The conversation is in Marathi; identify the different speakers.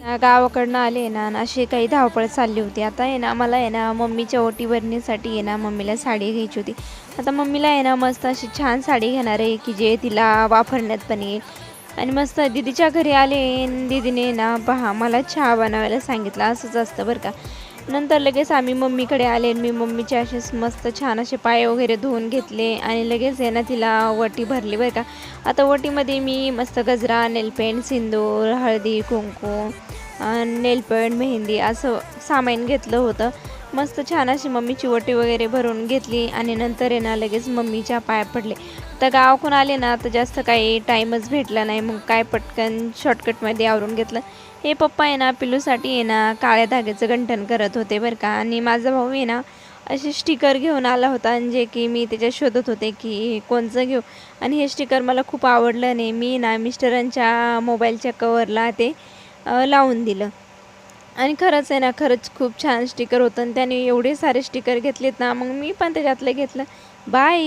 Speaker 1: गावाकडनं आले ना आणि अशी काही धावपळ चालली होती. आता आहे ना मला आहे ना मम्मीच्या ओटी भरणीसाठी आहे ना मम्मीला साडी घ्यायची होती. आता मम्मीला आहे ना मस्त अशी छान साडी घेणार आहे की जे तिला वापरण्यात पण येईल. आणि मस्त दीदीच्या घरी आले आणि दीदीने ना पहा मला चहा बनवायला सांगितलं. असंच असतं बरं का. नंतर लगेच आम्ही मम्मीकडे आले आणि मी मम्मीचे असेच मस्त छान असे पाय वगैरे धुवून घेतले आणि लगेच आहे ना तिला वटी भरली बरं का. आता वटीमध्ये मी मस्त गजरा, नेलपेंट, सिंदूर, हळदी, कुंकू, नेलपेंट, मेहंदी असं सामान घेतलं होतं. मस्त छान अशी मम्मीची वटी वगैरे भरून घेतली आणि नंतर आहे ना लगेच मम्मीच्या पाया पडले. तर गावाकडून आले ना तर जास्त काही टाईमच भेटला नाही. मग काय पटकन शॉर्टकटमध्ये आवरून घेतलं. हे पप्पा आहे ना पिल्लूसाठी आहे ना काळ्या धाग्याचं गंठण करत होते बरं का. आणि माझा भाऊ आहे ना असे स्टिकर घेऊन आला होता आणि जे की मी त्याच्यात शोधत होते की कोणचं घेऊ. आणि हे स्टिकर मला खूप आवडलं नाही. मी ना मिस्टरांच्या मोबाईलच्या कवरला ते लावून दिलं. आणि खरंच आहे ना, खरंच खूप छान स्टिकर होतं आणि त्याने एवढे सारे स्टिकर घेतलेत ना, मग मी पण त्याच्यातलं घेतलं. बाय.